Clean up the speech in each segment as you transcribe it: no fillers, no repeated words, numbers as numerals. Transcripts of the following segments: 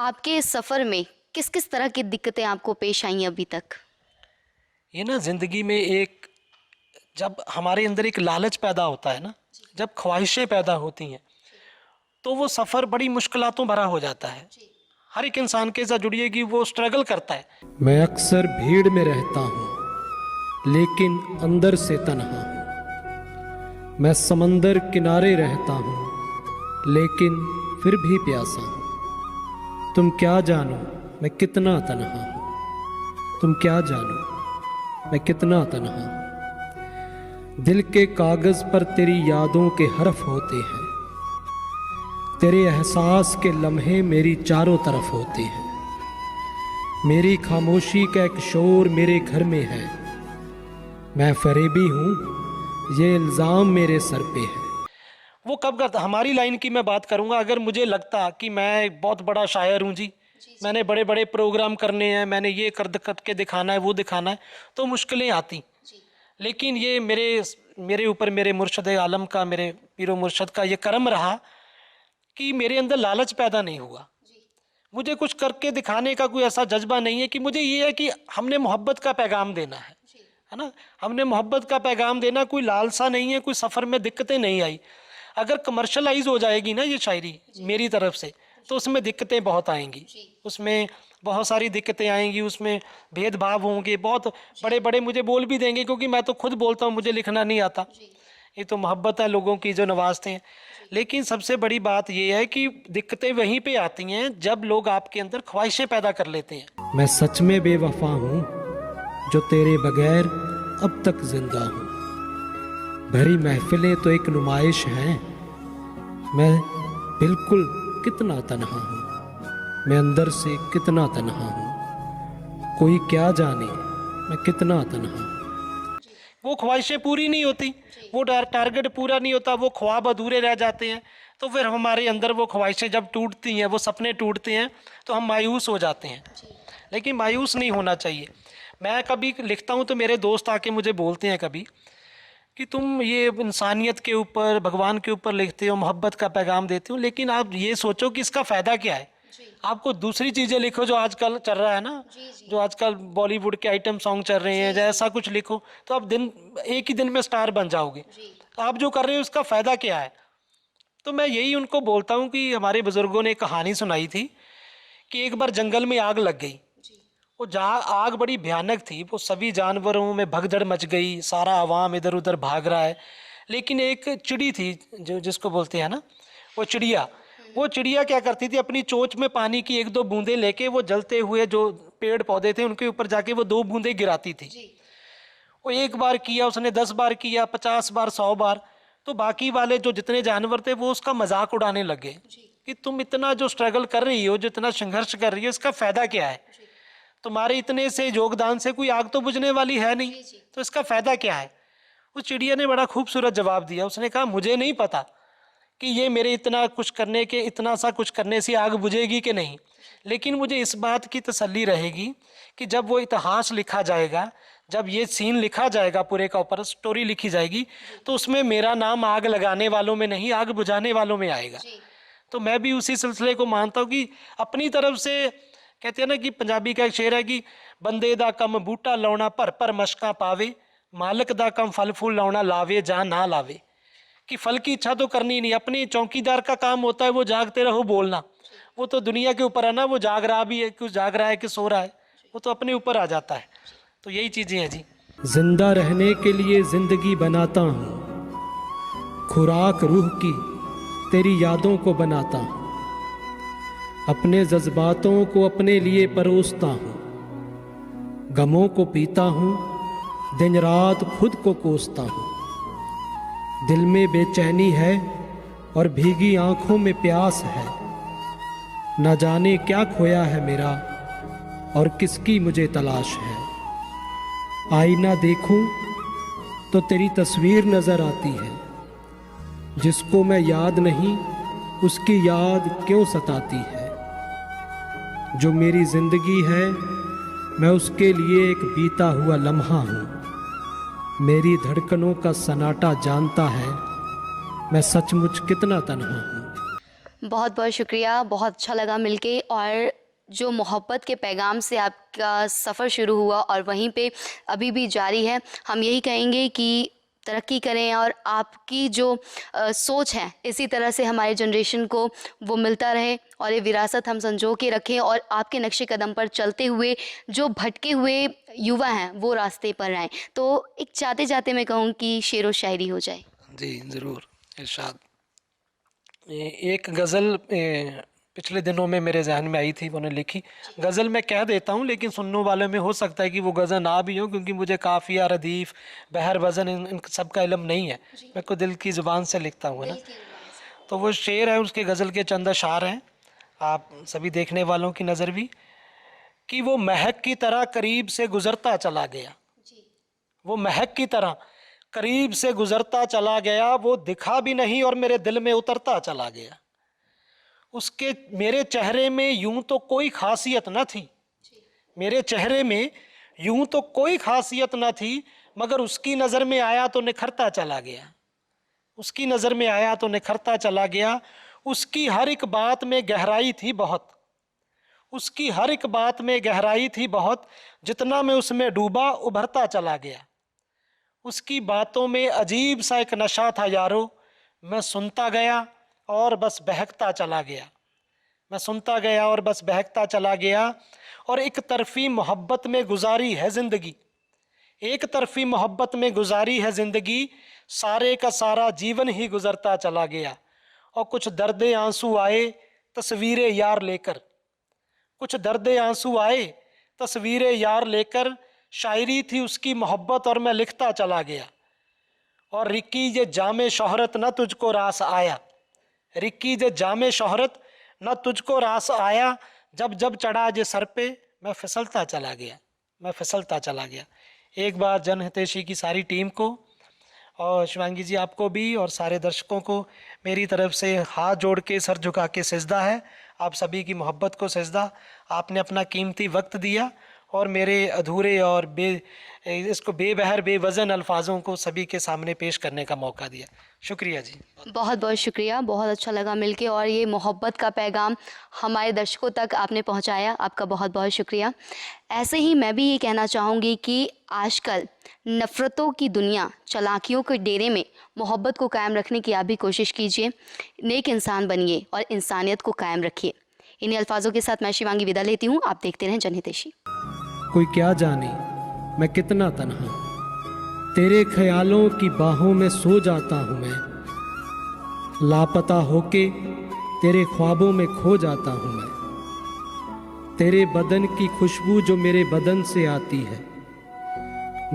आपके इस सफ़र में किस किस तरह की दिक्कतें आपको पेश आई अभी तक? ये ना ज़िंदगी में एक जब हमारे अंदर एक लालच पैदा होता है ना, जब ख्वाहिशें पैदा होती हैं तो वो सफ़र बड़ी मुश्किलातों भरा हो जाता है। हर एक इंसान के साथ जुड़िए कि वो स्ट्रगल करता है। मैं अक्सर भीड़ में रहता हूँ लेकिन अंदर से तन्हा हूँ। मैं समंदर किनारे रहता हूँ लेकिन फिर भी प्यासा हूँ। तुम क्या जानो मैं कितना तन्हा हूँ। तुम क्या जानो मैं कितना तन्हा हूँ। दिल के कागज़ पर तेरी यादों के हरफ होते हैं। तेरे एहसास के लम्हे मेरी चारों तरफ होते हैं। मेरी खामोशी का एक शोर मेरे घर में है। मैं फरेबी हूँ, ये इल्ज़ाम मेरे सर पे है। वो कब करता, हमारी लाइन की मैं बात करूँगा, अगर मुझे लगता कि मैं बहुत बड़ा शायर हूँ जी, मैंने बड़े बड़े प्रोग्राम करने हैं, मैंने ये करके दिखाना है, वो दिखाना है, तो मुश्किलें आती। लेकिन ये मेरे ऊपर मेरे मुर्शद आलम का, मेरे पीरो मुर्शद का ये करम रहा कि मेरे अंदर लालच पैदा नहीं हुआ। मुझे कुछ करके दिखाने का कोई ऐसा जज्बा नहीं है कि मुझे ये है कि हमने मोहब्बत का पैगाम देना है ना, हमने मोहब्बत का पैगाम देना, कोई लालसा नहीं है, कोई सफ़र में दिक्कतें नहीं आई। अगर कमर्शलाइज हो जाएगी ना ये शायरी मेरी तरफ से, तो उसमें दिक्कतें बहुत आएंगी, उसमें बहुत सारी दिक्कतें आएंगी, उसमें भेदभाव होंगे, बहुत बड़े बड़े मुझे बोल भी देंगे, क्योंकि मैं तो खुद बोलता हूँ मुझे लिखना नहीं आता। ये तो मोहब्बत है लोगों की जो नवाजते हैं। लेकिन सबसे बड़ी बात ये है कि दिक्कतें वहीं पे आती हैं जब लोग आपके अंदर ख्वाहिशें पैदा कर लेते हैं। मैं सच में बेवफा हूँ जो तेरे बगैर अब तक जिंदा हूँ। भरी महफिलें तो एक नुमाइश हैं। मैं बिल्कुल कितना तन्हा हूँ। मैं अंदर से कितना तन्हा हूँ। कोई क्या जाने मैं कितना तन्हा हूँ। वो ख्वाहिशें पूरी नहीं होती, वो टारगेट पूरा नहीं होता, वो ख्वाब अधूरे रह जाते हैं। तो फिर हमारे अंदर वो ख्वाहिशें जब टूटती हैं, वो सपने टूटते हैं, तो हम मायूस हो जाते हैं। लेकिन मायूस नहीं होना चाहिए। मैं कभी लिखता हूँ तो मेरे दोस्त आके मुझे बोलते हैं कभी कि तुम ये इंसानियत के ऊपर, भगवान के ऊपर लिखते हो, मोहब्बत का पैगाम देते हो, लेकिन आप ये सोचो कि इसका फ़ायदा क्या है। आपको दूसरी चीज़ें लिखो जो आजकल चल रहा है ना, जो आजकल बॉलीवुड के आइटम सॉन्ग चल रहे हैं, जैसा कुछ लिखो तो आप एक ही दिन में स्टार बन जाओगे। आप जो कर रहे हो उसका फ़ायदा क्या है। तो मैं यही उनको बोलता हूँ कि हमारे बुज़ुर्गों ने कहानी सुनाई थी कि एक बार जंगल में आग लग गई। वो आग बड़ी भयानक थी, वो सभी जानवरों में भगदड़ मच गई, सारा आवाम इधर उधर भाग रहा है। लेकिन एक चिड़ी थी जो जिसको बोलते हैं ना, वो चिड़िया क्या करती थी, अपनी चोंच में पानी की एक दो बूंदें लेके वो जलते हुए जो पेड़ पौधे थे उनके ऊपर जाके वो दो बूंदें गिराती थी। वो एक बार किया उसने, 10 बार किया, 50 बार, 100 बार। तो बाकी वाले जो जितने जानवर थे वो उसका मजाक उड़ाने लगे कि तुम इतना जो स्ट्रगल कर रही हो, जितना संघर्ष कर रही हो, इसका फायदा क्या है। तुम्हारे इतने से योगदान से कोई आग तो बुझने वाली है नहीं, तो इसका फायदा क्या है। उस चिड़िया ने बड़ा खूबसूरत जवाब दिया। उसने कहा मुझे नहीं पता कि ये मेरे इतना सा कुछ करने से आग बुझेगी कि नहीं, लेकिन मुझे इस बात की तसल्ली रहेगी कि जब वो इतिहास लिखा जाएगा, जब ये सीन लिखा जाएगा, पूरे का ऊपर स्टोरी लिखी जाएगी, तो उसमें मेरा नाम आग लगाने वालों में नहीं, आग बुझाने वालों में आएगा। तो मैं भी उसी सिलसिले को मानता हूँ कि अपनी तरफ से, कहते हैं ना कि पंजाबी का एक शेर है कि बंदे दा कम बूटा लाउना भर भर मशकां पावे, मालक दा कम फल फूल लाउना लावे जा ना लावे। कि फल की इच्छा तो करनी नहीं, अपनी चौकीदार का काम होता है वो जागते रहो बोलना। वो तो दुनिया के ऊपर है ना, वो जाग रहा भी है, कुछ जाग रहा है कि सो रहा है, वो तो अपने ऊपर आ जाता है। तो यही चीज़ें हैं जी। जिंदा रहने के लिए जिंदगी बनाता हूँ। खुराक रूह की तेरी यादों को बनाता हूँ। अपने जज्बातों को अपने लिए परोसता हूँ। गमों को पीता हूँ, दिन रात खुद को कोसता हूँ। दिल में बेचैनी है और भीगी आंखों में प्यास है। न जाने क्या खोया है मेरा और किसकी मुझे तलाश है। आईना देखूं तो तेरी तस्वीर नजर आती है। जिसको मैं याद नहीं उसकी याद क्यों सताती है। जो मेरी जिंदगी है मैं उसके लिए एक बीता हुआ लम्हा हूँ। मेरी धड़कनों का सन्नाटा जानता है मैं सचमुच कितना तन्हा हूँ। बहुत बहुत शुक्रिया, बहुत अच्छा लगा मिलके। और जो मोहब्बत के पैगाम से आपका सफ़र शुरू हुआ और वहीं पे अभी भी जारी है, हम यही कहेंगे कि तरक्की करें और आपकी जो सोच है इसी तरह से हमारे जनरेशन को वो मिलता रहे और ये विरासत हम संजो के रखें और आपके नक्शे कदम पर चलते हुए जो भटके हुए युवा हैं वो रास्ते पर आएँ। तो एक जाते जाते मैं कहूँ कि शेर व शायरी हो जाए। जी ज़रूर, इरशाद। एक गज़ल पिछले दिनों में मेरे जहन में आई थी, उन्होंने लिखी। गज़ल मैं कह देता हूँ लेकिन सुनने वालों में हो सकता है कि वो गज़ल ना भी हो, क्योंकि मुझे काफ़िया, रदीफ़, बहर, वज़न इन सब का इल्म नहीं है। मैं को दिल की ज़ुबान से लिखता हूँ ना। तो वो शेर है, उसके गज़ल के चंद अशार हैं, आप सभी देखने वालों की नज़र भी, कि वो महक की तरह करीब से गुज़रता चला गया। वो महक की तरह करीब से गुज़रता चला गया, वो दिखा भी नहीं और मेरे दिल में उतरता चला गया। उसके मेरे चेहरे में यूं तो कोई खासियत न थी, मेरे चेहरे में यूं तो कोई खासियत न थी, मगर उसकी नज़र में आया तो निखरता चला गया। उसकी नज़र में आया तो निखरता चला गया। उसकी हर एक बात में गहराई थी बहुत, उसकी हर एक बात में गहराई थी बहुत, जितना मैं उसमें डूबा उभरता चला गया। उसकी बातों में अजीब सा एक नशा था यारो, मैं सुनता गया और बस बहकता चला गया। मैं सुनता गया और बस बहकता चला गया। और एक तरफ़ी मोहब्बत में गुजारी है ज़िंदगी, एक तरफ़ी मोहब्बत में गुजारी है ज़िंदगी, सारे का सारा जीवन ही गुज़रता चला गया। और कुछ दर्द आंसू आए तस्वीरें यार लेकर, कुछ दर्द आंसू आए तस्वीरें यार लेकर, शायरी थी उसकी मोहब्बत और मैं लिखता चला गया। और रिक्की ये जामे शोहरत न तुझको रास आया, रिक्की ये जामे शोहरत न तुझको रास आया, जब जब चढ़ा जे सर पे मैं फिसलता चला गया, मैं फिसलता चला गया। एक बार जनहितैषी की सारी टीम को और शिवांगी जी आपको भी और सारे दर्शकों को मेरी तरफ से हाथ जोड़ के सर झुका के सजदा है, आप सभी की मोहब्बत को सजदा। आपने अपना कीमती वक्त दिया और मेरे अधूरे और इसको बेबहर बेवज़न अल्फाजों को सभी के सामने पेश करने का मौका दिया। शुक्रिया जी, बहुत बहुत शुक्रिया, बहुत अच्छा लगा मिलके और ये मोहब्बत का पैगाम हमारे दर्शकों तक आपने पहुंचाया, आपका बहुत बहुत शुक्रिया। ऐसे ही मैं भी ये कहना चाहूँगी कि आजकल नफ़रतों की दुनिया, चालाकियों के डेरे में मोहब्बत को कायम रखने की आप भी कोशिश कीजिए, नेक इंसान बनिए और इंसानियत को कायम रखिए। इन्हीं अल्फाजों के साथ मैं शिवांगी विदा लेती हूँ। आप देखते रहें जनहितैषी। कोई क्या जाने मैं कितना तन्हा, तेरे ख्यालों की बाहों में सो जाता हूँ मैं, लापता होके तेरे ख्वाबों में खो जाता हूँ मैं। तेरे बदन की खुशबू जो मेरे बदन से आती है,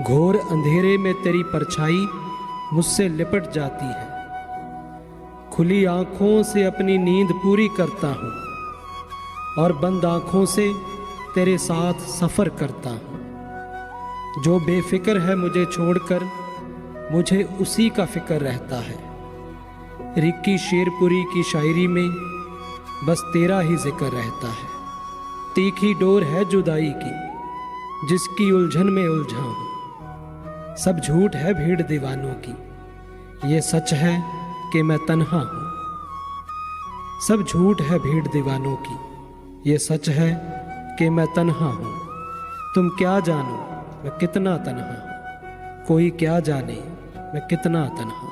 घोर अंधेरे में तेरी परछाई मुझसे लिपट जाती है। खुली आँखों से अपनी नींद पूरी करता हूँ और बंद आँखों से तेरे साथ सफ़र करता हूँ। जो बेफिक्र है मुझे छोड़कर, मुझे उसी का फिक्र रहता है। रिक्की शेरपुरी की शायरी में बस तेरा ही जिक्र रहता है। तीखी डोर है जुदाई की, जिसकी उलझन में उलझा हूँ। सब झूठ है भीड़ दीवानों की, ये सच है कि मैं तन्हा हूँ। सब झूठ है भीड़ दीवानों की, ये सच है कि मैं तन्हा हूँ। तुम क्या जानो मैं कितना तन्हा हूँ, कोई क्या जाने मैं कितना तन्हा।